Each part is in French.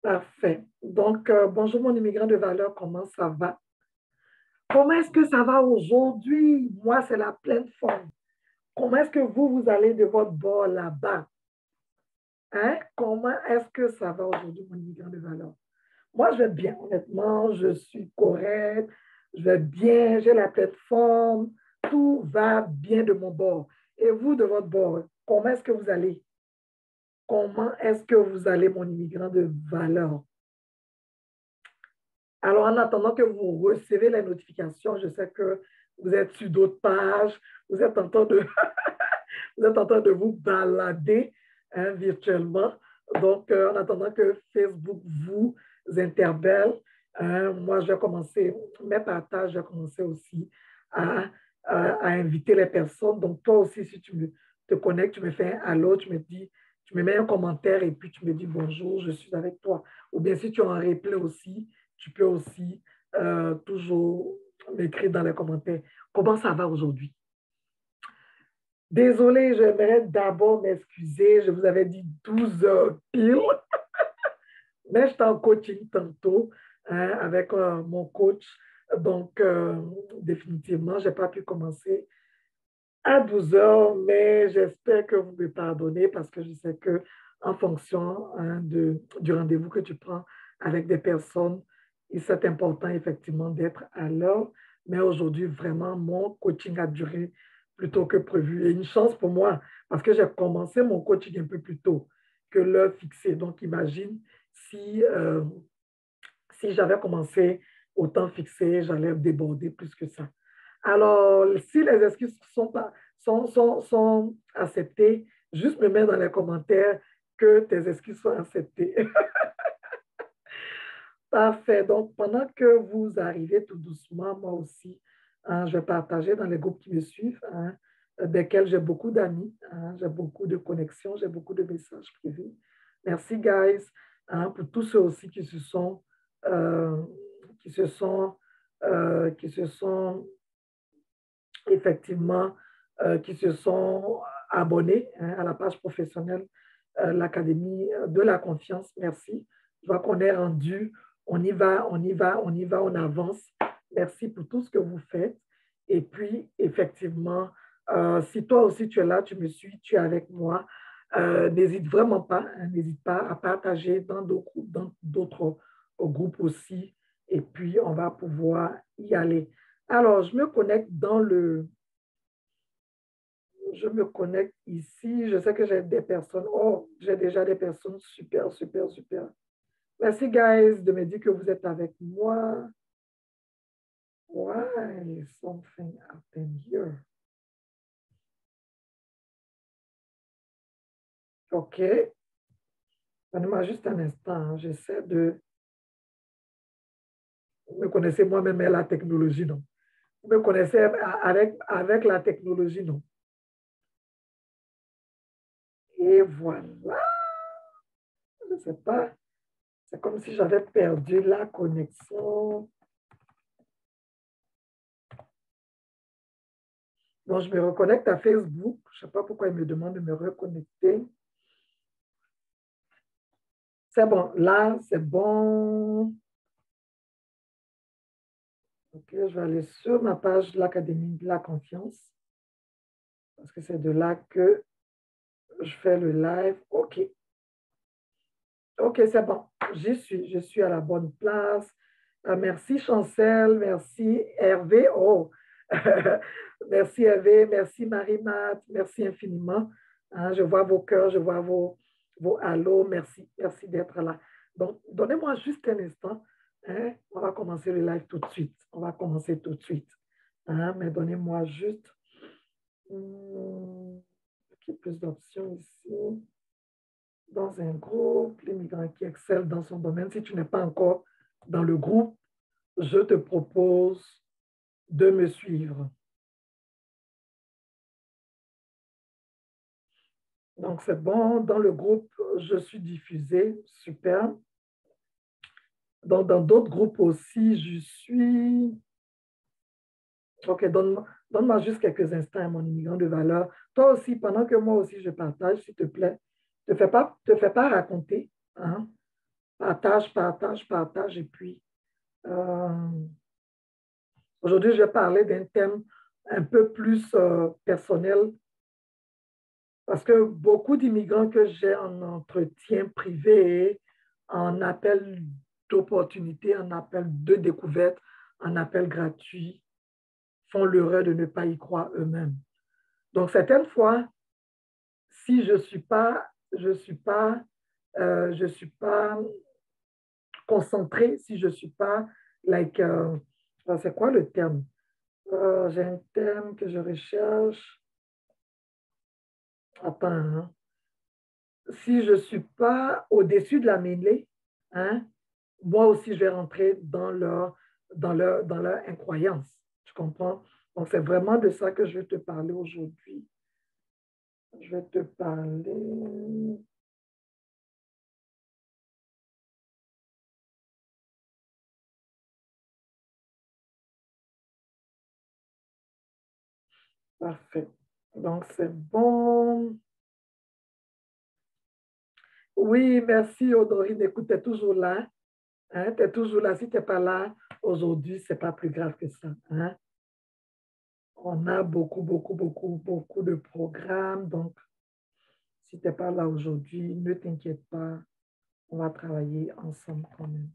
Parfait. Donc, bonjour mon immigrant de valeur, comment ça va? Comment est-ce que ça va aujourd'hui? Moi, c'est la pleine forme. Comment est-ce que vous allez de votre bord là-bas? Hein? Comment est-ce que ça va aujourd'hui, mon immigrant de valeur? Moi, je vais bien, honnêtement, je suis correct, je vais bien, j'ai la pleine forme, tout va bien de mon bord. Et vous, de votre bord, comment est-ce que vous allez? Comment est-ce que vous allez, mon immigrant de valeur? Alors, en attendant que vous recevez les notifications, je sais que vous êtes sur d'autres pages, vous êtes en train de, vous êtes en train de vous balader hein, virtuellement. Donc, en attendant que Facebook vous interpelle, hein, moi, je vais commencer, mes partages, je vais commencer aussi à inviter les personnes. Donc, toi aussi, si te connectes, tu me fais un allô, tu me dis, tu me mets un commentaire et puis tu me dis bonjour, je suis avec toi. Ou bien si tu as un replay aussi, tu peux aussi toujours m'écrire dans les commentaires. Comment ça va aujourd'hui? Désolée, j'aimerais d'abord m'excuser. Je vous avais dit 12 heures pile, mais j'étais en coaching tantôt hein, avec mon coach. Donc, définitivement, je n'ai pas pu commencer à 12 heures, mais j'espère que vous me pardonnez parce que je sais que en fonction hein, du rendez-vous que tu prends avec des personnes, c'est important effectivement d'être à l'heure. Mais aujourd'hui, vraiment, mon coaching a duré plus tôt que prévu. Et une chance pour moi parce que j'ai commencé mon coaching un peu plus tôt que l'heure fixée. Donc, imagine si, si j'avais commencé au temps fixé, j'allais déborder plus que ça. Alors, si les excuses sont acceptées, juste me mettre dans les commentaires que tes excuses sont acceptées. Parfait. Donc, pendant que vous arrivez tout doucement, moi aussi, hein, je vais partager dans les groupes qui me suivent, hein, desquels j'ai beaucoup d'amis, hein, j'ai beaucoup de connexions, j'ai beaucoup de messages privés. Merci, guys, hein, pour tous ceux aussi euh, qui se sont, qui se sont effectivement, qui se sont abonnés hein, à la page professionnelle, l'Académie de la confiance. Merci. Je vois qu'on est rendu, on y va, on y va, on y va, on avance. Merci pour tout ce que vous faites. Et puis, effectivement, si toi aussi tu es là, tu me suis, tu es avec moi, n'hésite vraiment pas, hein, n'hésite pas à partager dans d'autres groupes aussi. Et puis, on va pouvoir y aller. Alors, je me connecte ici. Je sais que j'ai des personnes. Oh, j'ai déjà des personnes super, super, super. Merci, guys, de me dire que vous êtes avec moi. Why something happened here? OK. Donnez-moi juste un instant. Hein. J'essaie de. Vous me connaissez moi-même et la technologie, non? Vous me connaissez avec la technologie, non? Et voilà. Je ne sais pas. C'est comme si j'avais perdu la connexion. Donc, je me reconnecte à Facebook. Je ne sais pas pourquoi il me demande de me reconnecter. C'est bon. Là, c'est bon. OK, je vais aller sur ma page de l'Académie de la confiance parce que c'est de là que je fais le live. OK. OK, c'est bon. J'y suis. Je suis à la bonne place. Merci Chancel. Merci Hervé. Oh, merci Hervé. Merci Marie-Mat. Merci infiniment. Hein, je vois vos cœurs, je vois vos hallos. Merci. Merci d'être là. Donc, donnez-moi juste un instant. Hein. On va commencer le live tout de suite. On va commencer tout de suite. Hein, mais donnez-moi juste plus d'options ici. Dans un groupe, l'immigrant qui excelle dans son domaine. Si tu n'es pas encore dans le groupe, je te propose de me suivre. Donc, c'est bon. Dans le groupe, je suis diffusé. Super. Donc, dans d'autres groupes aussi, je suis. OK, donne-moi juste quelques instants, mon immigrant de valeur. Toi aussi, pendant que moi aussi je partage, s'il te plaît, te fais pas raconter. Hein? partage, partage, partage. Et puis, aujourd'hui, je vais parler d'un thème un peu plus personnel parce que beaucoup d'immigrants que j'ai en entretien privé, en appel d'opportunité, en appel de découverte, en appel gratuit, font l'erreur de ne pas y croire eux-mêmes. Donc, certaines fois, si je suis pas concentrée, si je suis pas, like, c'est quoi le terme? J'ai un terme que je recherche. Attends, hein. Si je suis pas au-dessus de la mêlée, hein, moi aussi, je vais rentrer dans leur incroyance. Tu comprends? Donc, c'est vraiment de ça que je vais te parler aujourd'hui. Je vais te parler. Parfait. Donc, c'est bon. Oui, merci, Odorine. Écoute, tu es toujours là. Hein? Tu es toujours là. Si tu n'es pas là aujourd'hui, ce n'est pas plus grave que ça. Hein? On a beaucoup, beaucoup, beaucoup, beaucoup de programmes. Donc, si tu n'es pas là aujourd'hui, ne t'inquiète pas. On va travailler ensemble quand même.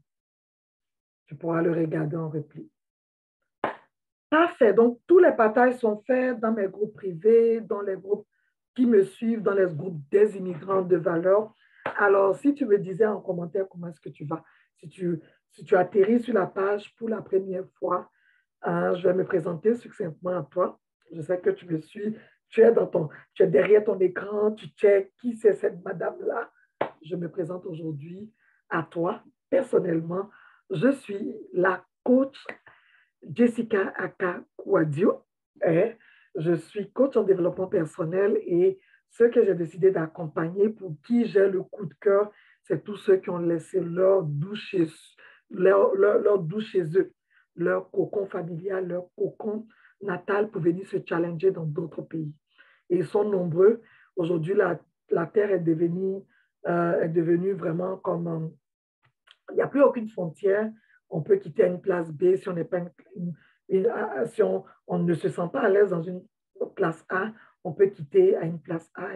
Tu pourras le regarder en repli. Parfait. Donc, tous les partages sont faits dans mes groupes privés, dans les groupes qui me suivent, dans les groupes des immigrants de valeur. Alors, si tu me disais en commentaire comment est-ce que tu vas, si tu atterris sur la page pour la première fois, je vais me présenter succinctement à toi. Je sais que tu me suis, tu es derrière ton écran, tu checkes qui c'est cette madame-là. Je me présente aujourd'hui à toi personnellement. Je suis la coach Jessica Akakwadio. Je suis coach en développement personnel et ceux que j'ai décidé d'accompagner, pour qui j'ai le coup de cœur, c'est tous ceux qui ont laissé leur douche chez eux, leur cocon familial, leur cocon natal pour venir se challenger dans d'autres pays. Et ils sont nombreux. Aujourd'hui, la Terre est devenue vraiment comme il n'y a plus aucune frontière. On peut quitter à une place B si on n'est pas si on ne se sent pas à l'aise dans une place A, on peut quitter à une place A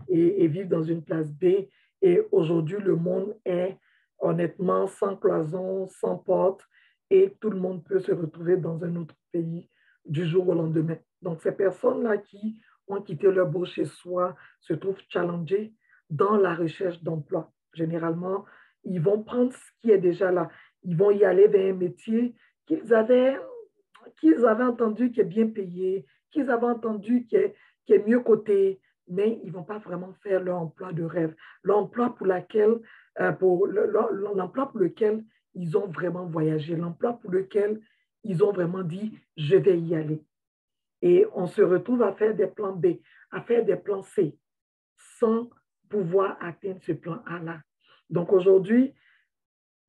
et vivre dans une place B. Et aujourd'hui, le monde est honnêtement sans cloison, sans porte, et tout le monde peut se retrouver dans un autre pays du jour au lendemain. Donc, ces personnes-là qui ont quitté leur beau chez soi se trouvent challengées dans la recherche d'emploi. Généralement, ils vont prendre ce qui est déjà là. Ils vont y aller vers un métier qu'ils avaient entendu qui est bien payé, qu'ils avaient entendu qui est mieux coté, mais ils ne vont pas vraiment faire leur emploi de rêve, l'emploi l'emploi pour lequel ils ont vraiment voyagé, l'emploi pour lequel ils ont vraiment dit, je vais y aller. Et on se retrouve à faire des plans B, à faire des plans C, sans pouvoir atteindre ce plan A-là. Donc aujourd'hui,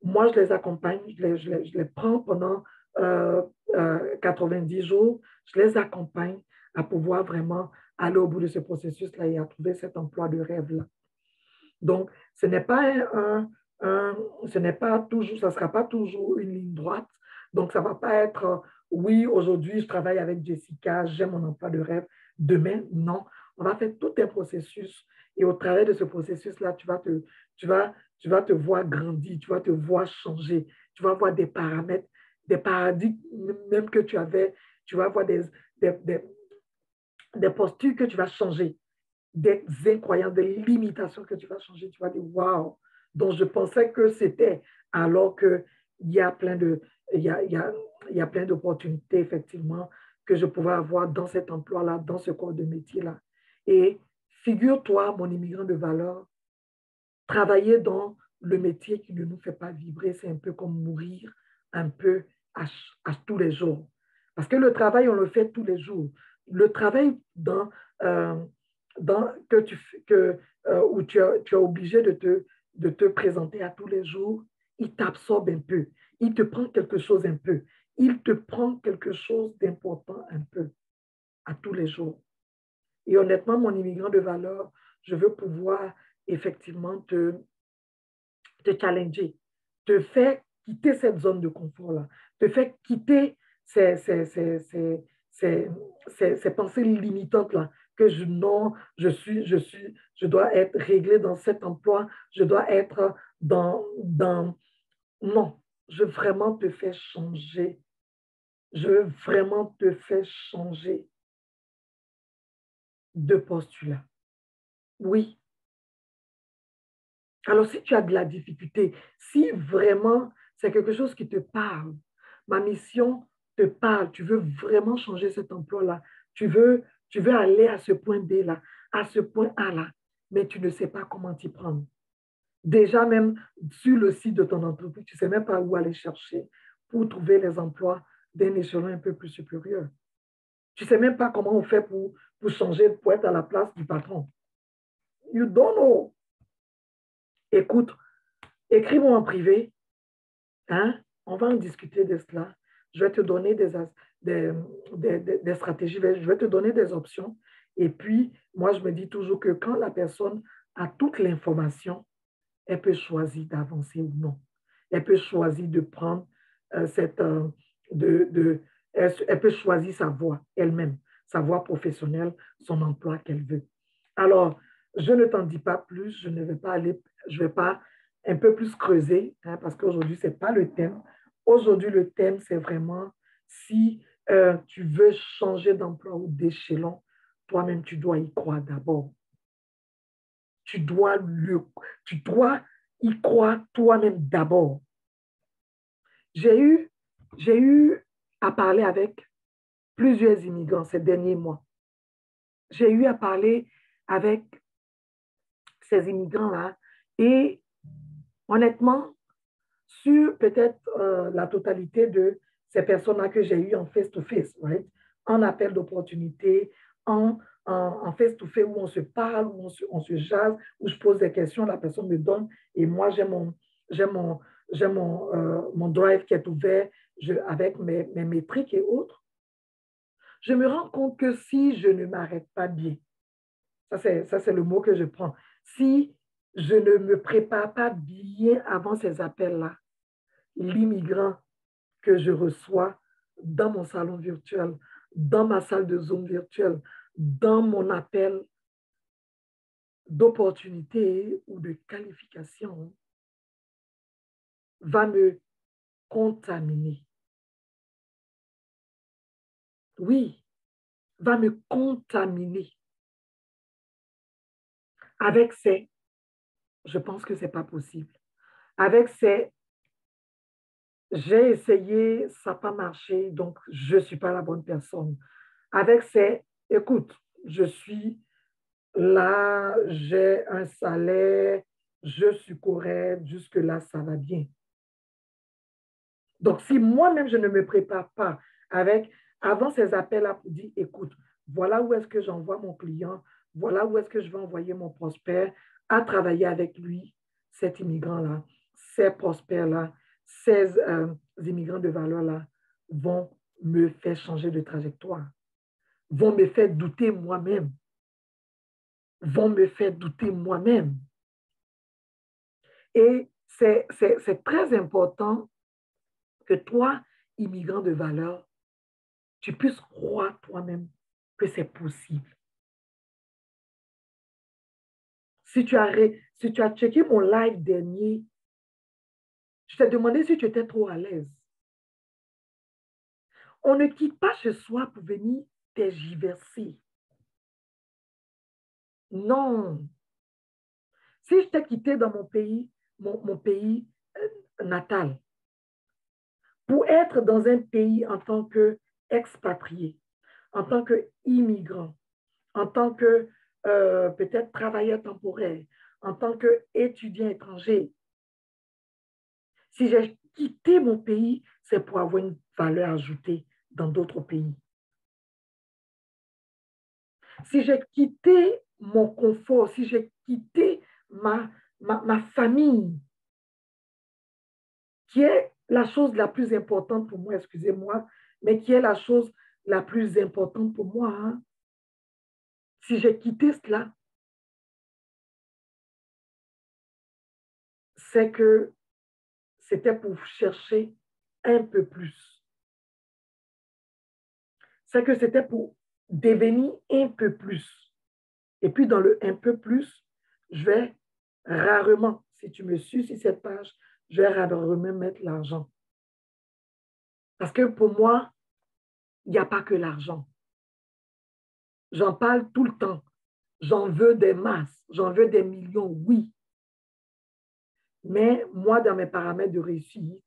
moi, je les accompagne, je les prends pendant 90 jours, je les accompagne à pouvoir vraiment aller au bout de ce processus-là et à trouver cet emploi de rêve-là. Donc, ce n'est pas ce n'est pas toujours, ça ne sera pas toujours une ligne droite. Donc, ça ne va pas être, oui, aujourd'hui, je travaille avec Jessica, j'ai mon emploi de rêve. Demain, non. On va faire tout un processus. Et au travers de ce processus-là, tu vas te voir grandir, tu vas te voir changer, tu vas voir des paramètres, des paradigmes même que tu avais, tu vas voir des, des, des postures que tu vas changer, des incroyances, des limitations que tu vas changer. Tu vas dire, waouh, donc je pensais que c'était, alors qu'il y a plein de, il y a plein d'opportunités, effectivement, que je pouvais avoir dans cet emploi-là, dans ce corps de métier-là. Et figure-toi, mon immigrant de valeur, travailler dans le métier qui ne nous fait pas vibrer, c'est un peu comme mourir un peu à tous les jours. Parce que le travail, on le fait tous les jours. Le travail euh, où tu es obligé de te présenter à tous les jours, il t'absorbe un peu. Il te prend quelque chose un peu. Il te prend quelque chose d'important un peu à tous les jours. Et honnêtement, mon immigrant de valeur, je veux pouvoir effectivement te challenger, te fait quitter cette zone de confort-là, te fait quitter ces pensées limitantes-là, que non, je dois être réglé dans cet emploi, je dois être non, je veux vraiment te faire changer. Je veux vraiment te faire changer de postulat. Oui. Alors, si tu as de la difficulté, si vraiment c'est quelque chose qui te parle, ma mission te parle, tu veux vraiment changer cet emploi-là, tu veux aller à ce point B-là, à ce point A-là, mais tu ne sais pas comment t'y prendre. Déjà, même sur le site de ton entreprise, tu ne sais même pas où aller chercher pour trouver les emplois d'un échelon un peu plus supérieur. Tu ne sais même pas comment on fait pour changer, pour être à la place du patron. You don't know. Écoute, écris-moi en privé. Hein? On va en discuter de cela. Je vais te donner des stratégies, je vais te donner des options. Et puis, moi, je me dis toujours que quand la personne a toute l'information, elle peut choisir d'avancer ou non. Elle peut choisir de prendre cette... elle peut choisir sa voie elle-même, sa voie professionnelle, son emploi qu'elle veut. Alors, je ne t'en dis pas plus, je ne vais pas aller, je ne vais pas un peu plus creuser, hein, parce qu'aujourd'hui, ce n'est pas le thème. Aujourd'hui, le thème, c'est vraiment si tu veux changer d'emploi ou d'échelon, toi-même, tu dois y croire d'abord. Tu dois y croire toi-même d'abord. J'ai eu à parler avec plusieurs immigrants ces derniers mois. J'ai eu à parler avec ces immigrants-là et honnêtement, sur peut-être la totalité de ces personnes-là que j'ai eues en face-to-face, right? En appel d'opportunité, en face-to-face où on se parle, où on se jase, où je pose des questions, la personne me donne et moi j'ai mon drive qui est ouvert avec mes métriques et autres. Je me rends compte que si je ne m'arrête pas bien, ça c'est le mot que je prends, si je ne me prépare pas bien avant ces appels-là, l'immigrant que je reçois dans mon salon virtuel, dans ma salle de Zoom virtuelle, dans mon appel d'opportunité ou de qualification, va me contaminer. Oui, va me contaminer avec ces, je pense que ce n'est pas possible, avec ces, j'ai essayé, ça n'a pas marché, donc je ne suis pas la bonne personne. Avec ces, écoute, je suis là, j'ai un salaire, je suis correct, jusque-là, ça va bien. Donc, si moi-même, je ne me prépare pas avant ces appels-là pour dire, écoute, voilà où est-ce que j'envoie mon client, voilà où est-ce que je vais envoyer mon prospect à travailler avec lui, cet immigrant-là, ces prospects-là, ces immigrants de valeur-là vont me faire changer de trajectoire, vont me faire douter moi-même, vont me faire douter moi-même. Et c'est très important que toi, immigrant de valeur, tu puisses croire toi-même que c'est possible. Si tu as checké mon live dernier, je t'ai demandé si tu étais trop à l'aise. On ne quitte pas ce soir pour venir tergiverser. Non. Si je t'ai quitté dans mon pays natal, pour être dans un pays en tant qu'expatrié, en tant qu'immigrant, en tant que peut-être travailleur temporaire, en tant qu'étudiant étranger, si j'ai quitté mon pays, c'est pour avoir une valeur ajoutée dans d'autres pays. Si j'ai quitté mon confort, si j'ai quitté ma famille, qui est la chose la plus importante pour moi, excusez-moi, mais qui est la chose la plus importante pour moi, hein? Si j'ai quitté cela, c'est que c'était pour chercher un peu plus. C'est que c'était pour devenir un peu plus. Et puis dans le un peu plus, je vais rarement, si tu me suis sur cette page, je vais rarement mettre l'argent. Parce que pour moi, il n'y a pas que l'argent. J'en parle tout le temps. J'en veux des masses, j'en veux des millions, oui. Mais moi, dans mes paramètres de réussite,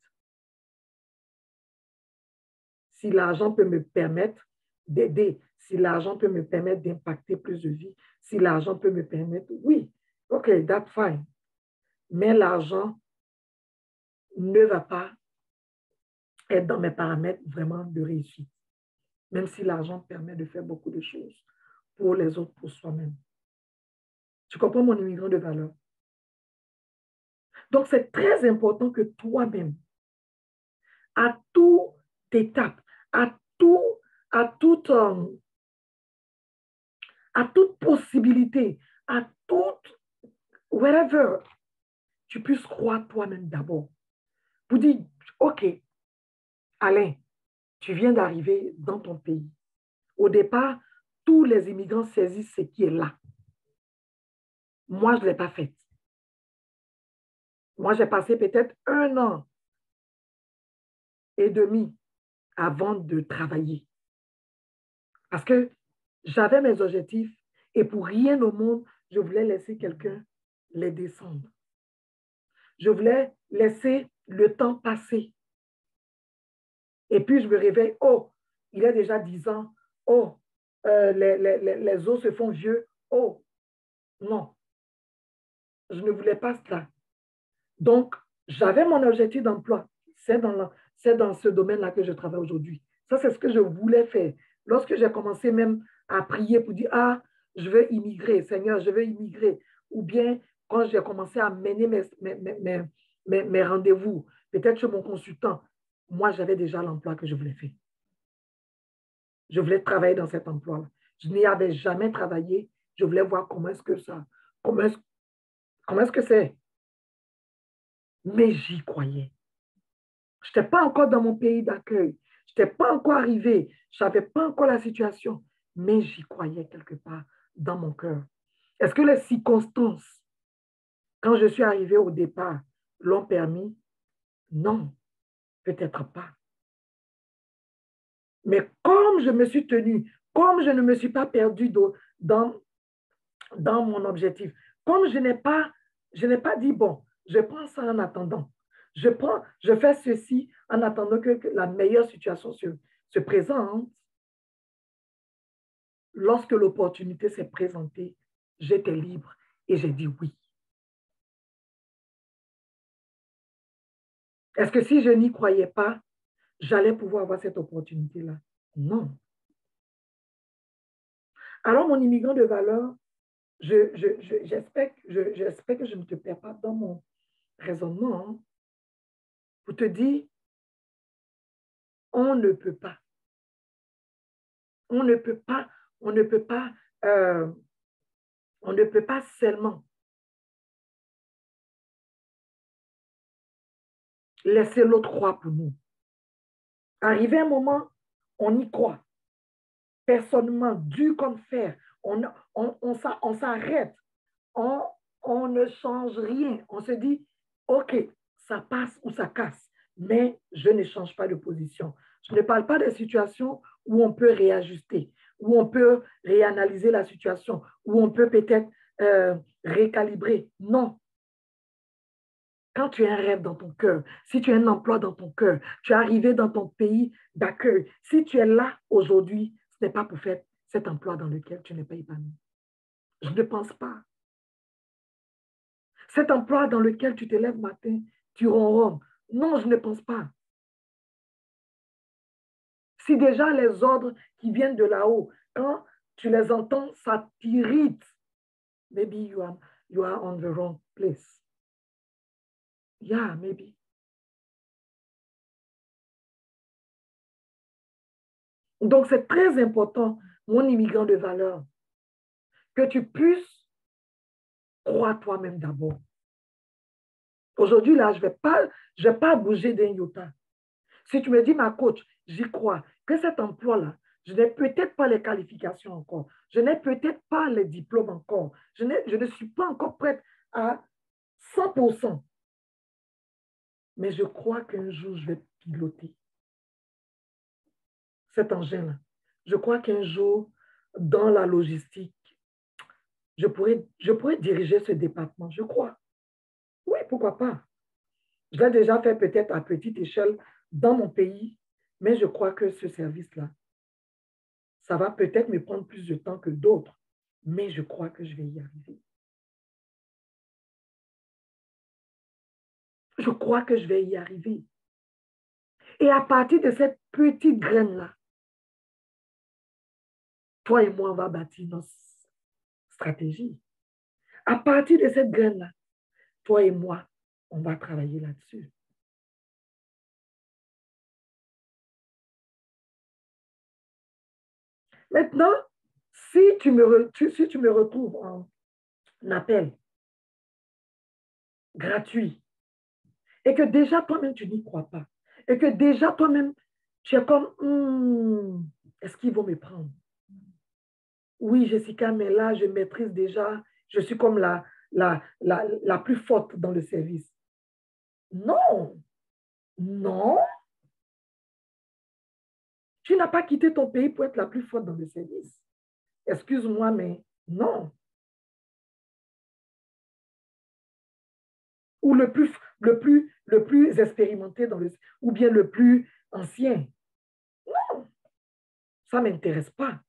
si l'argent peut me permettre d'aider, si l'argent peut me permettre d'impacter plus de vies, si l'argent peut me permettre, oui, OK, that's fine. Mais l'argent ne va pas être dans mes paramètres vraiment de réussite, même si l'argent permet de faire beaucoup de choses pour les autres, pour soi-même. Tu comprends mon immigrant de valeur? Donc, c'est très important que toi-même, à toute étape, à, tout, à, toute, à toute possibilité, à toute, wherever, tu puisses croire toi-même d'abord. Pour dire, OK, Alain, tu viens d'arriver dans ton pays. Au départ, tous les immigrants saisissent ce qui est là. Moi, je ne l'ai pas fait. Moi, j'ai passé peut-être 1 an et demi avant de travailler. Parce que j'avais mes objectifs et pour rien au monde, je voulais laisser quelqu'un les descendre. Je voulais laisser le temps passer. Et puis, je me réveille, oh, il a déjà 10 ans. Oh, les os se font vieux. Oh, non, je ne voulais pas cela. Donc, j'avais mon objectif d'emploi. C'est dans ce domaine-là que je travaille aujourd'hui. Ça, c'est ce que je voulais faire. Lorsque j'ai commencé même à prier pour dire, ah, je veux immigrer, Seigneur, je veux immigrer. Ou bien, quand j'ai commencé à mener mes rendez-vous, peut-être chez mon consultant, moi, j'avais déjà l'emploi que je voulais faire. Je voulais travailler dans cet emploi-là. Je n'y avais jamais travaillé. Je voulais voir comment est-ce que ça, comment est-ce que c'est. Mais j'y croyais. Je n'étais pas encore dans mon pays d'accueil. Je n'étais pas encore arrivé. Je ne savais pas encore la situation. Mais j'y croyais quelque part dans mon cœur. Est-ce que les circonstances, quand je suis arrivée au départ, l'ont permis? Non, peut-être pas. Mais comme je me suis tenue, comme je ne me suis pas perdue dans mon objectif, comme je n'ai pas dit, bon, je prends ça en attendant. Je fais ceci en attendant que la meilleure situation se présente. Lorsque l'opportunité s'est présentée, j'étais libre et j'ai dit oui. Est-ce que si je n'y croyais pas, j'allais pouvoir avoir cette opportunité-là? Non. Alors, mon immigrant de valeur, j'espère que je ne te perds pas dans mon raisonnement, hein, pour te dire, on ne peut pas. On ne peut pas, on ne peut pas, euh, on ne peut pas seulement laisser l'autre croire pour nous. Arrivé un moment, on y croit. Personnellement, dur comme fer, on s'arrête, on ne change rien. On se dit, OK, ça passe ou ça casse, mais je ne change pas de position. Je ne parle pas des situations où on peut réajuster, où on peut réanalyser la situation, où on peut peut-être récalibrer. Non. Quand tu as un rêve dans ton cœur, si tu as un emploi dans ton cœur, tu es arrivé dans ton pays d'accueil, si tu es là aujourd'hui, ce n'est pas pour faire cet emploi dans lequel tu n'es pas épanoui. Je ne pense pas. Cet emploi dans lequel tu te lèves matin, tu ronronnes. Non, je ne pense pas. Si déjà les ordres qui viennent de là-haut, quand tu les entends, ça t'irrite. Maybe you are on the wrong place. Yeah, maybe. Donc, c'est très important, mon immigrant de valeur, que tu puisses croire toi-même d'abord. Aujourd'hui, là, je vais pas bouger d'un iota. Si tu me dis, ma coach, j'y crois, que cet emploi-là, je n'ai peut-être pas les qualifications encore, je n'ai peut-être pas les diplômes encore, je ne suis pas encore prête à 100%, mais je crois qu'un jour, je vais piloter cet engin-là. Je crois qu'un jour, dans la logistique, je pourrais diriger ce département, je crois. Oui, pourquoi pas? Je l'ai déjà fait peut-être à petite échelle dans mon pays, mais je crois que ce service-là, ça va peut-être me prendre plus de temps que d'autres, mais je crois que je vais y arriver. Je crois que je vais y arriver. Et à partir de cette petite graine-là, toi et moi, on va bâtir notre stratégie. À partir de cette graine-là, toi et moi, on va travailler là-dessus. Maintenant, si tu me retrouves en appel gratuit et que déjà toi-même, tu n'y crois pas, et que déjà toi-même, tu es comme, est-ce qu'ils vont me prendre? Oui, Jessica, mais là, je maîtrise déjà, je suis comme la plus forte dans le service. Non, non, tu n'as pas quitté ton pays pour être la plus forte dans le service. Excuse-moi, mais non. Ou le plus expérimenté dans le, ou bien le plus ancien. Non, ça ne m'intéresse pas.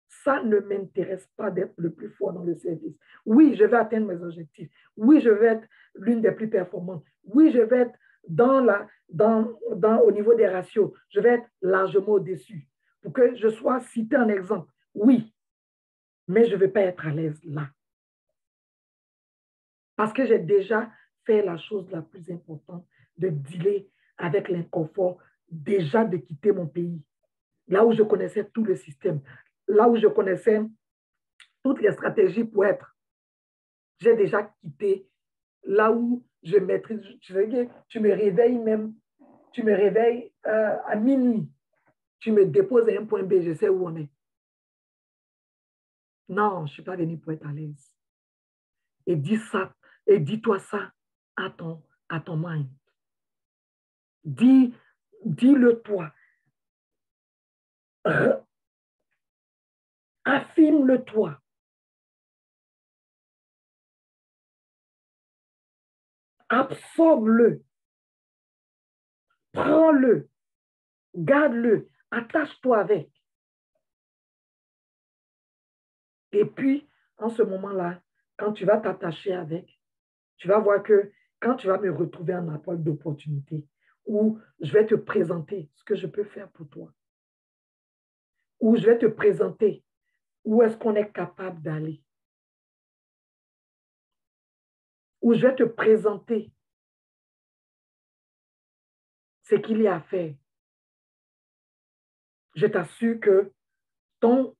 Ça ne m'intéresse pas d'être le plus fort dans le service. Oui, je vais atteindre mes objectifs. Oui, je vais être l'une des plus performantes. Oui, je vais être au niveau des ratios, je vais être largement au-dessus. Pour que je sois cité en exemple. Oui, mais je ne vais pas être à l'aise là. Parce que j'ai déjà fait la chose la plus importante de dealer avec l'inconfort, déjà de quitter mon pays. Là où je connaissais tout le système, là où je connaissais toutes les stratégies pour être. J'ai déjà quitté là où je maîtrise. Tu me réveilles même, tu me réveilles à minuit. Tu me déposes à un point B, je sais où on est. Non, je ne suis pas venue pour être à l'aise. Et dis ça, et dis-toi ça à ton mind. Dis-le toi. Affirme-le toi. Absorbe-le. Prends-le. Garde-le. Attache-toi avec. Et puis, en ce moment-là, quand tu vas t'attacher avec, tu vas voir que quand tu vas me retrouver en appel d'opportunité, où je vais te présenter ce que je peux faire pour toi, où je vais te présenter où est-ce qu'on est capable d'aller, où je vais te présenter ce qu'il y a à faire. Je t'assure que ton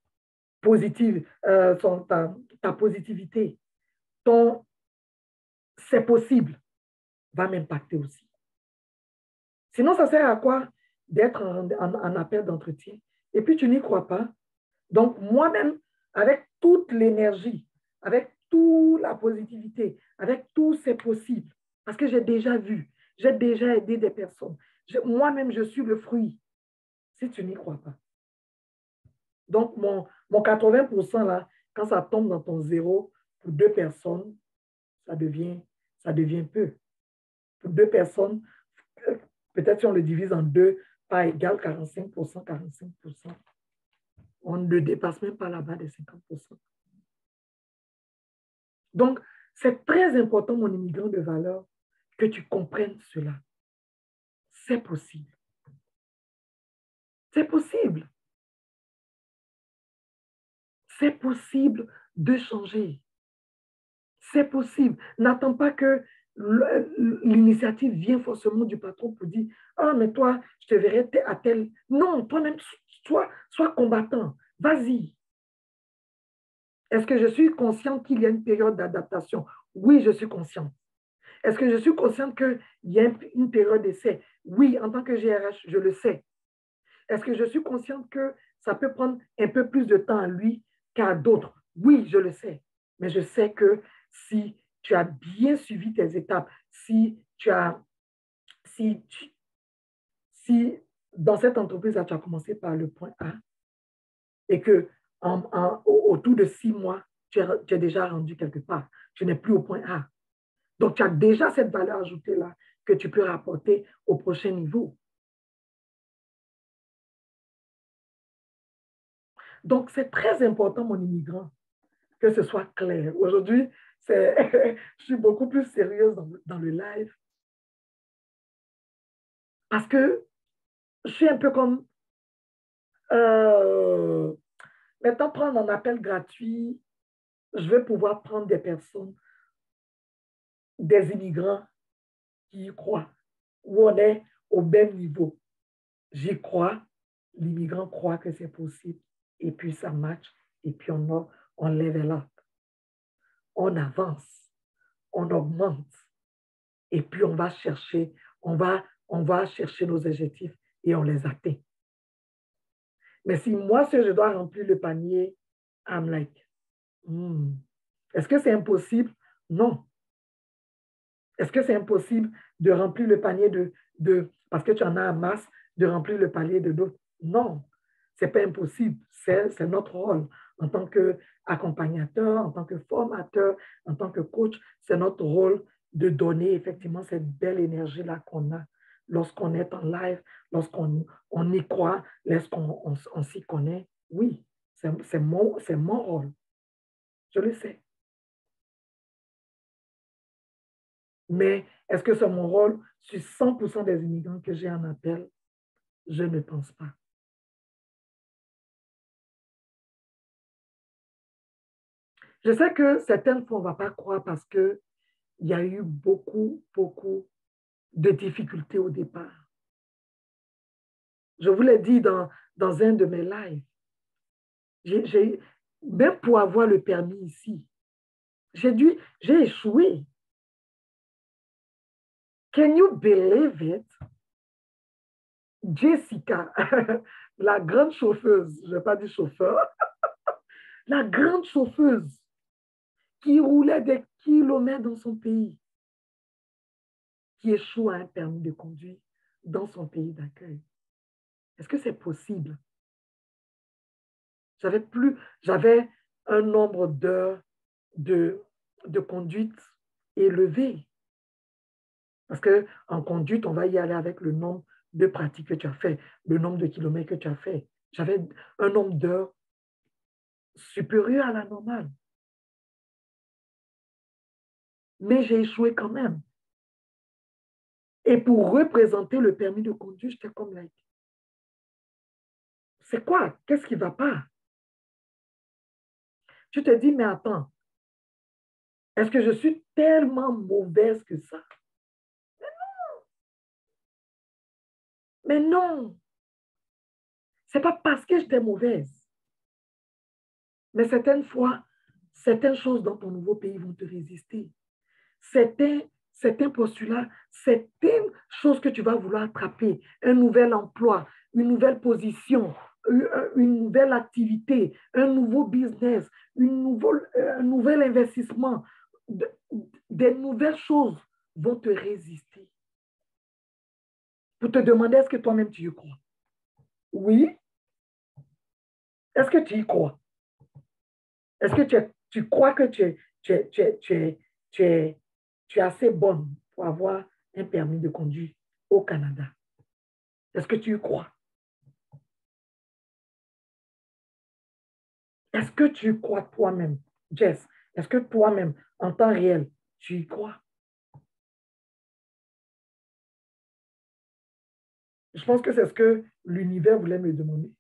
ta positivité, ton c'est possible va m'impacter aussi. Sinon, ça sert à quoi d'être en appel d'entretien et puis tu n'y crois pas? Donc, moi-même, avec toute l'énergie, avec toute la positivité, avec tout c'est possible, parce que j'ai déjà vu, j'ai déjà aidé des personnes. Moi-même, je suis le fruit, si tu n'y crois pas. Donc, mon 80% là, quand ça tombe dans ton zéro, pour deux personnes, ça devient, ça devient peu. Pour deux personnes, peut-être si on le divise en deux, pas égal 45%, 45%. On ne dépasse même pas là-bas des 50%. Donc, c'est très important, mon immigrant de valeur, que tu comprennes cela. C'est possible. C'est possible. C'est possible de changer. C'est possible. N'attends pas que l'initiative vienne forcément du patron pour dire, ah, mais toi, je te verrai à tel. Non, toi-même, sois combattant. Vas-y. Est-ce que je suis consciente qu'il y a une période d'adaptation? Oui, je suis consciente. Est-ce que je suis consciente qu'il y a une période d'essai? Oui, en tant que GRH, je le sais. Est-ce que je suis consciente que ça peut prendre un peu plus de temps à lui qu'à d'autres? Oui, je le sais. Mais je sais que si tu as bien suivi tes étapes, si, si dans cette entreprise, tu as commencé par le point A et que autour de 6 mois, tu es déjà rendu quelque part, tu n'es plus au point A. Donc, tu as déjà cette valeur ajoutée-là que tu peux rapporter au prochain niveau. Donc, c'est très important, mon immigrant, que ce soit clair. Aujourd'hui, je suis beaucoup plus sérieuse dans le live parce que je suis un peu comme maintenant prendre un appel gratuit, je vais pouvoir prendre des personnes, des immigrants qui y croient, où on est au même niveau. J'y crois, l'immigrant croit que c'est possible, et puis ça match, et puis on level up, on avance, on augmente, et puis on va chercher nos objectifs et on les atteint. Mais si moi, si je dois remplir le panier, I'm like, est-ce que c'est impossible? Non. Est-ce que c'est impossible de remplir le panier parce que tu en as en masse, de remplir le panier de d'autres? Non, ce n'est pas impossible. C'est notre rôle en tant qu'accompagnateur, en tant que formateur, en tant que coach. C'est notre rôle de donner effectivement cette belle énergie-là qu'on a lorsqu'on est en live, lorsqu'on y croit, lorsqu'on s'y connaît. Oui, c'est mon rôle. Je le sais. Mais est-ce que c'est mon rôle sur 100% des immigrants que j'ai en appel? Je ne pense pas. Je sais que certaines fois, on ne va pas croire parce qu'il y a eu beaucoup, beaucoup de difficultés au départ. Je vous l'ai dit dans un de mes lives. Même pour avoir le permis ici, j'ai échoué. Can you believe it? Jessica, la grande chauffeuse, je ne vais pas dire chauffeur, la grande chauffeuse qui roulait des kilomètres dans son pays, qui échoue à un permis de conduire dans son pays d'accueil. Est-ce que c'est possible? J'avais un nombre d'heures de conduite élevé. Parce qu'en conduite, on va y aller avec le nombre de pratiques que tu as fait, le nombre de kilomètres que tu as fait. J'avais un nombre d'heures supérieur à la normale. Mais j'ai échoué quand même. Et pour représenter le permis de conduire, j'étais comme like, c'est quoi? Qu'est-ce qui ne va pas? Tu te dis, mais attends, est-ce que je suis tellement mauvaise que ça? Mais non, ce n'est pas parce que j'étais mauvaise. Mais certaines fois, certaines choses dans ton nouveau pays vont te résister. Certains postulats, certaines choses que tu vas vouloir attraper, un nouvel emploi, une nouvelle position, une nouvelle activité, un nouveau business, un nouvel investissement, des nouvelles choses vont te résister. Pour te demander est-ce que toi-même tu y crois. Oui. Est-ce que tu y crois? Est-ce que tu crois que tu es assez bonne pour avoir un permis de conduire au Canada? Est-ce que tu y crois? Est-ce que tu y crois toi-même, Jess? Est-ce que toi-même, en temps réel, tu y crois? Je pense que c'est ce que l'univers voulait me demander.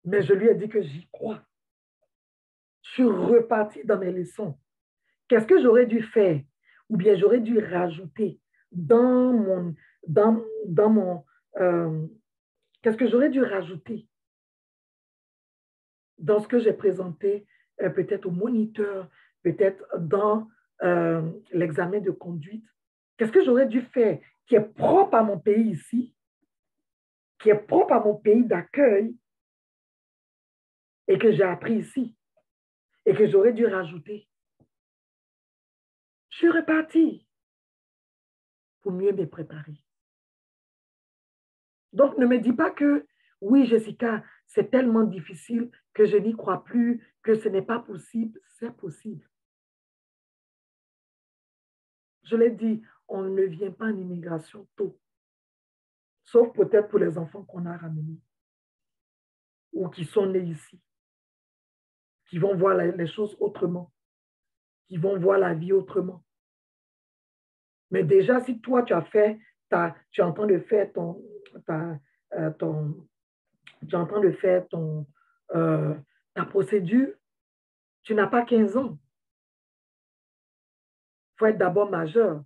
Mais je lui ai dit que j'y crois. Je suis repartie dans mes leçons. Qu'est-ce que j'aurais dû faire? Ou bien j'aurais dû rajouter dans mon... Dans mon qu'est-ce que j'aurais dû rajouter dans ce que j'ai présenté, peut-être au moniteur, peut-être dans l'examen de conduite? Qu'est-ce que j'aurais dû faire qui est propre à mon pays ici, qui est propre à mon pays d'accueil et que j'ai appris ici et que j'aurais dû rajouter? Je suis reparti pour mieux me préparer. Donc, ne me dis pas que, oui, Jessica, c'est tellement difficile que je n'y crois plus, que ce n'est pas possible. C'est possible. Je l'ai dit, on ne vient pas en immigration tôt, sauf peut-être pour les enfants qu'on a ramenés ou qui sont nés ici, qui vont voir les choses autrement, qui vont voir la vie autrement. Mais déjà, si toi, tu es en train de faire tu es en train de faire ta procédure, tu n'as pas 15 ans. Il faut être d'abord majeur.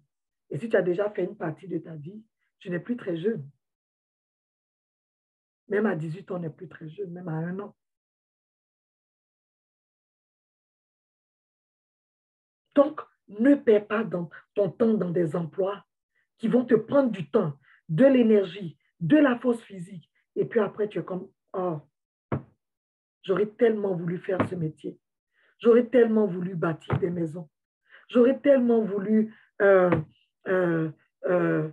Et si tu as déjà fait une partie de ta vie, tu n'es plus très jeune. Même à 18 ans, on n'est plus très jeune, même à 1 an. Donc, ne perds pas ton temps dans des emplois qui vont te prendre du temps, de l'énergie, de la force physique. Et puis après, tu es comme, oh, j'aurais tellement voulu faire ce métier. J'aurais tellement voulu bâtir des maisons. J'aurais tellement voulu euh, euh, euh,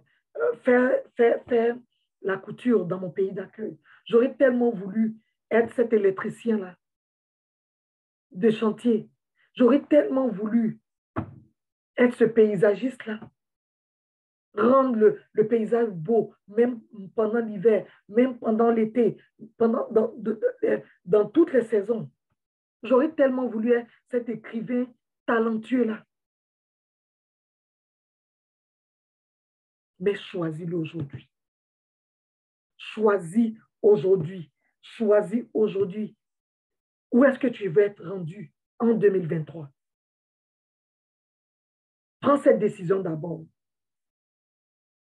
faire la couture dans mon pays d'accueil. J'aurais tellement voulu être cet électricien-là de chantier. J'aurais tellement voulu être ce paysagiste-là. Rendre le paysage beau, même pendant l'hiver, même pendant l'été, dans toutes les saisons. J'aurais tellement voulu être cet écrivain talentueux-là. Mais choisis-le aujourd'hui. Choisis aujourd'hui. Choisis aujourd'hui. Où est-ce que tu veux être rendu en 2023? Prends cette décision d'abord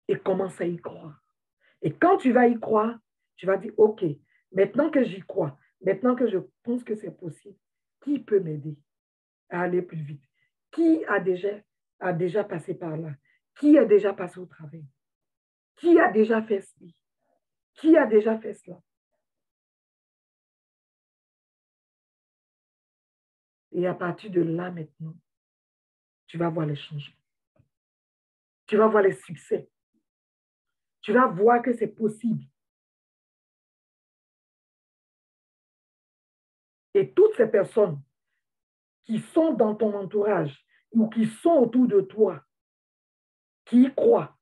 et commence à y croire. Et quand tu vas y croire, tu vas dire, OK, maintenant que j'y crois, maintenant que je pense que c'est possible, qui peut m'aider à aller plus vite? Qui a déjà passé par là? Qui a déjà passé au travail? Qui a déjà fait ceci? Qui a déjà fait cela? Et à partir de là maintenant, tu vas voir les changements. Tu vas voir les succès. Tu vas voir que c'est possible. Et toutes ces personnes qui sont dans ton entourage ou qui sont autour de toi, qui y croient,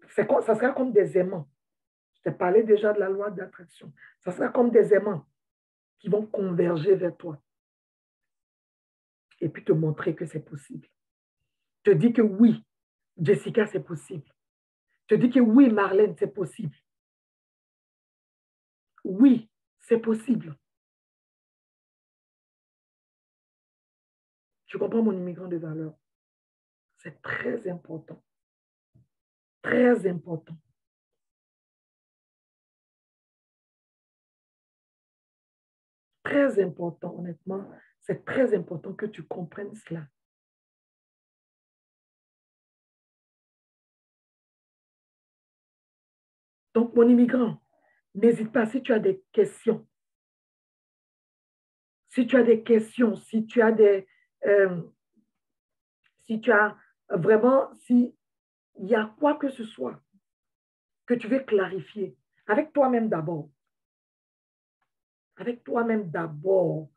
ça sera comme des aimants. Je t'ai parlé déjà de la loi d'attraction. Ça sera comme des aimants qui vont converger vers toi et puis te montrer que c'est possible. Te dis que oui, Jessica, c'est possible. Te dis que oui, Marlène, c'est possible. Oui, c'est possible. Tu comprends mon immigrant de valeur? C'est très important. Très important. Très important, honnêtement. C'est très important que tu comprennes cela. Donc, mon immigrant, n'hésite pas si tu as des questions. Si tu as des questions, si tu as vraiment, s'il y a quoi que ce soit que tu veux clarifier, avec toi-même d'abord. Avec toi-même d'abord.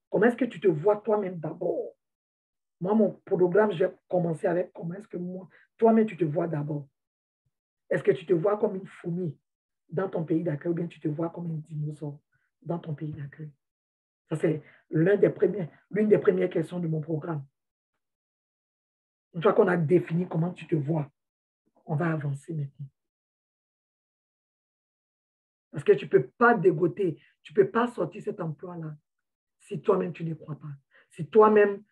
Comment est-ce que tu te vois toi-même d'abord? Moi, mon programme, j'ai commencé avec comment est-ce que moi, toi-même, tu te vois d'abord. Est-ce que tu te vois comme une fourmi dans ton pays d'accueil ou bien tu te vois comme un dinosaure dans ton pays d'accueil? Ça, c'est l'une des premières questions de mon programme. Une fois qu'on a défini comment tu te vois, on va avancer maintenant. Parce que tu ne peux pas dégoter, tu ne peux pas sortir cet emploi-là si toi-même tu ne crois pas. Si toi-même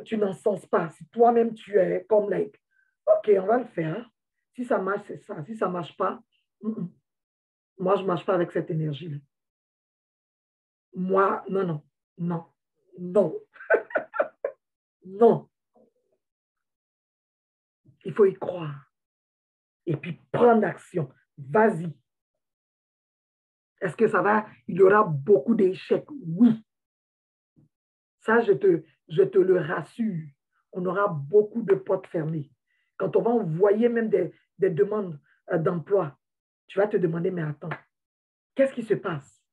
tu n'en sens pas, si toi-même tu es comme like, OK, on va le faire. Si ça marche, c'est ça. Si ça ne marche pas, moi, je ne marche pas avec cette énergie-là. Moi, non, non, non, non. Non. Il faut y croire. Et puis prendre action. Vas-y. Est-ce que ça va? Il y aura beaucoup d'échecs. Oui. Ça, je te le rassure. On aura beaucoup de portes fermées. Quand on va envoyer même des demandes d'emploi, tu vas te demander, mais attends, qu'est-ce qui se passe?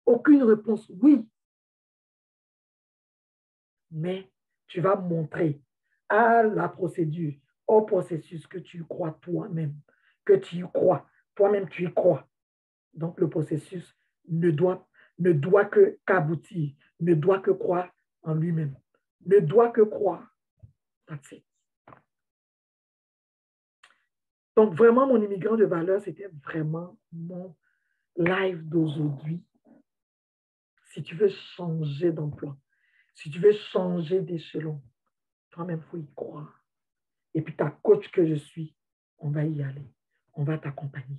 Aucune réponse. Oui. Mais tu vas montrer à la procédure, au processus que tu y crois toi-même, que tu y crois. Toi-même, tu y crois. Donc, le processus ne doit qu'aboutir, ne doit que croire en lui-même, ne doit que croire. That's it. Donc, vraiment, mon immigrant de valeur, c'était vraiment mon live d'aujourd'hui. Si tu veux changer d'emploi, si tu veux changer d'échelon, toi-même, il faut y croire. Et puis, ta coach que je suis, on va y aller. On va t'accompagner.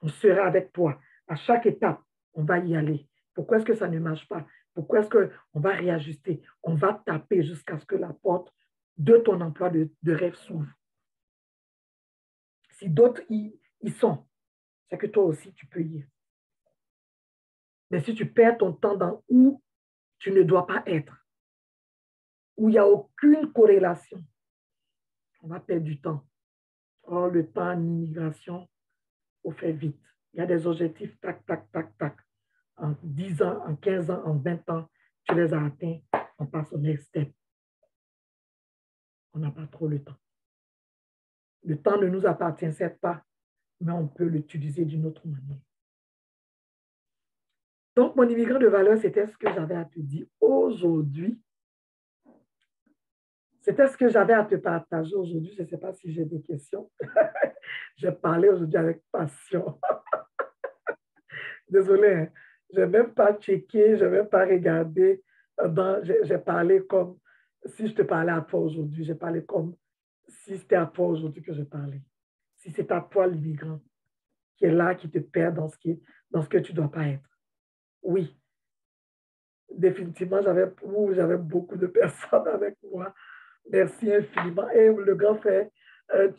On sera avec toi. À chaque étape, on va y aller. Pourquoi est-ce que ça ne marche pas? Pourquoi est-ce qu'on va réajuster? On va taper jusqu'à ce que la porte de ton emploi de rêve s'ouvre. Si d'autres y sont, c'est que toi aussi, tu peux y ir. Mais si tu perds ton temps dans où tu ne dois pas être, où il n'y a aucune corrélation, on va perdre du temps. Or, le temps en immigration, il faut faire vite. Il y a des objectifs, tac, tac, tac, tac. En 10 ans, en 15 ans, en 20 ans, tu les as atteints, on passe au next step. On n'a pas trop le temps. Le temps ne nous appartient certes pas, mais on peut l'utiliser d'une autre manière. Donc, mon immigrant de valeur, c'était ce que j'avais à te dire aujourd'hui. C'était ce que j'avais à te partager aujourd'hui. Je ne sais pas si j'ai des questions. J'ai parlé aujourd'hui avec passion. Désolée, hein. Je n'ai même pas checké, je n'ai même pas regardé. J'ai parlé comme si je te parlais à toi aujourd'hui. J'ai parlé comme si c'était à toi aujourd'hui que je parlais. Si c'est à toi l'immigrant qui est là, qui te perd dans ce que tu ne dois pas être. Oui, définitivement, j'avais beaucoup de personnes avec moi. Merci infiniment. Et le grand frère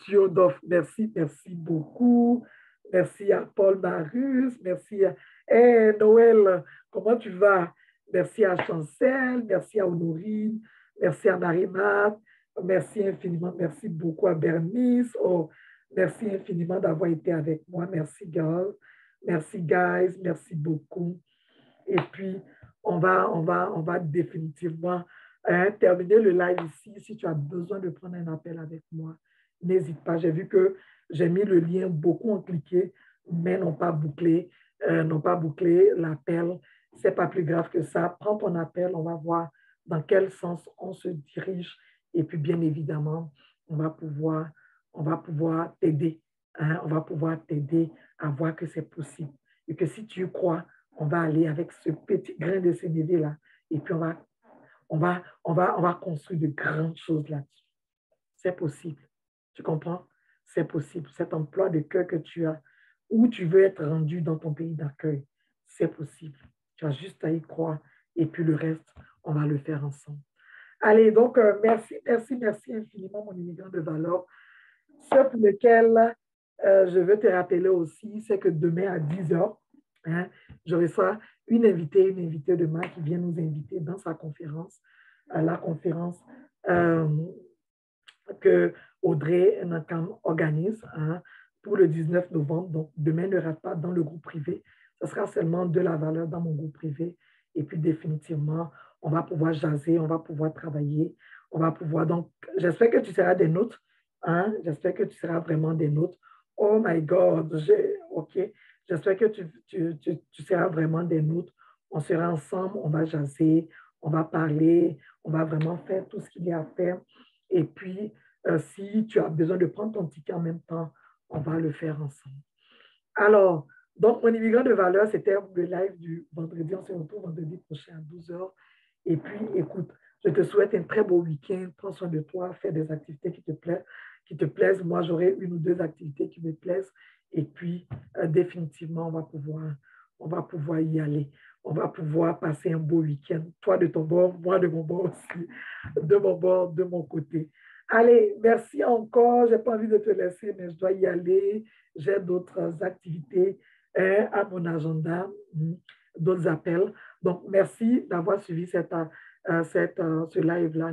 Théodore, merci, merci beaucoup. Merci à Paul Marius, merci à Noël, comment tu vas? Merci à Chancel, merci à Honorine, merci à Marie-Marthe, merci infiniment, merci beaucoup à Bernice. Oh, merci infiniment d'avoir été avec moi. Merci, girls. Merci, guys. Merci beaucoup. Et puis, on va définitivement terminer le live ici. Si tu as besoin de prendre un appel avec moi, n'hésite pas. J'ai vu que j'ai mis le lien, beaucoup ont cliqué, mais n'ont pas bouclé l'appel. Ce n'est pas plus grave que ça. Prends ton appel, on va voir dans quel sens on se dirige. Et puis, bien évidemment, on va pouvoir t'aider. Hein? On va pouvoir t'aider à voir que c'est possible. Et que si tu y crois, on va aller avec ce petit grain de sénévé-là et puis on va construire de grandes choses là-dessus. C'est possible. Tu comprends? C'est possible. Cet emploi de cœur que tu as, où tu veux être rendu dans ton pays d'accueil, c'est possible. Tu as juste à y croire et puis le reste, on va le faire ensemble. Allez, donc, merci infiniment, mon immigrant de valeur. Ce pour lequel je veux te rappeler aussi, c'est que demain à 10 h, hein, je reçois une invitée demain qui vient nous inviter dans sa conférence, la conférence que Audrey Nakam organise hein, pour le 19 novembre. Donc, demain, ne rate pas dans le groupe privé. Ce sera seulement de la valeur dans mon groupe privé. Et puis, définitivement, on va pouvoir jaser, on va pouvoir travailler, on va pouvoir... Donc, j'espère que tu seras des nôtres. Hein? J'espère que tu seras vraiment des nôtres. Oh my God, OK. J'espère que tu seras vraiment des nôtres. On sera ensemble, on va jaser, on va parler, on va vraiment faire tout ce qu'il y a à faire. Et puis, si tu as besoin de prendre ton ticket en même temps, on va le faire ensemble. Alors, donc, mon immigrant de valeur, c'était le live du vendredi. On se retrouve vendredi prochain à 12 h. Et puis, écoute, je te souhaite un très beau week-end. Prends soin de toi, fais des activités qui te plaisent. Moi, j'aurai une ou deux activités qui me plaisent. Et puis, définitivement, on va pouvoir y aller. on va pouvoir passer un beau week-end. Toi de ton bord, moi de mon bord aussi, de mon bord, de mon côté. Allez, merci encore. Je n'ai pas envie de te laisser, mais je dois y aller. J'ai d'autres activités à mon agenda, d'autres appels. Donc, merci d'avoir suivi ce live-là.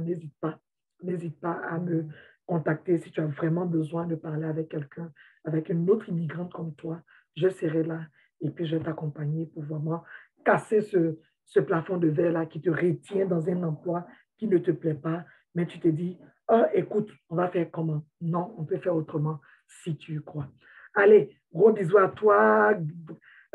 N'hésite pas à me contacter si tu as vraiment besoin de parler avec quelqu'un, avec une autre immigrante comme toi. Je serai là et puis je vais t'accompagner pour vraiment casser ce plafond de verre-là qui te retient dans un emploi qui ne te plaît pas, mais tu te dis, oh, écoute, on va faire comment? Non, on peut faire autrement si tu y crois. Allez, gros bisous à toi,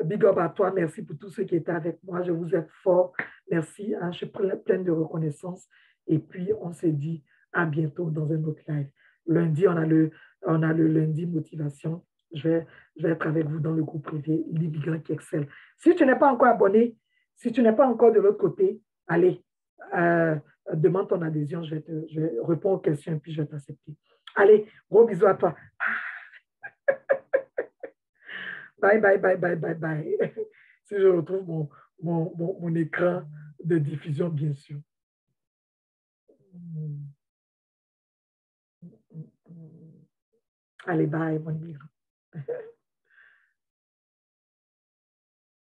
big up à toi, merci pour tous ceux qui étaient avec moi, je vous aime fort, merci, hein, je suis pleine de reconnaissance et puis on se dit à bientôt dans un autre live. Lundi, on a le lundi motivation. Je vais être avec vous dans le groupe privé, l'immigrant qui excelle. Si tu n'es pas encore abonné, si tu n'es pas encore de l'autre côté, allez, demande ton adhésion, je vais répondre aux questions et puis je vais t'accepter. Allez, gros bisous à toi. Bye, bye, bye, bye, bye, bye. Si je retrouve mon écran de diffusion, bien sûr. Allez, bye, mon migrant.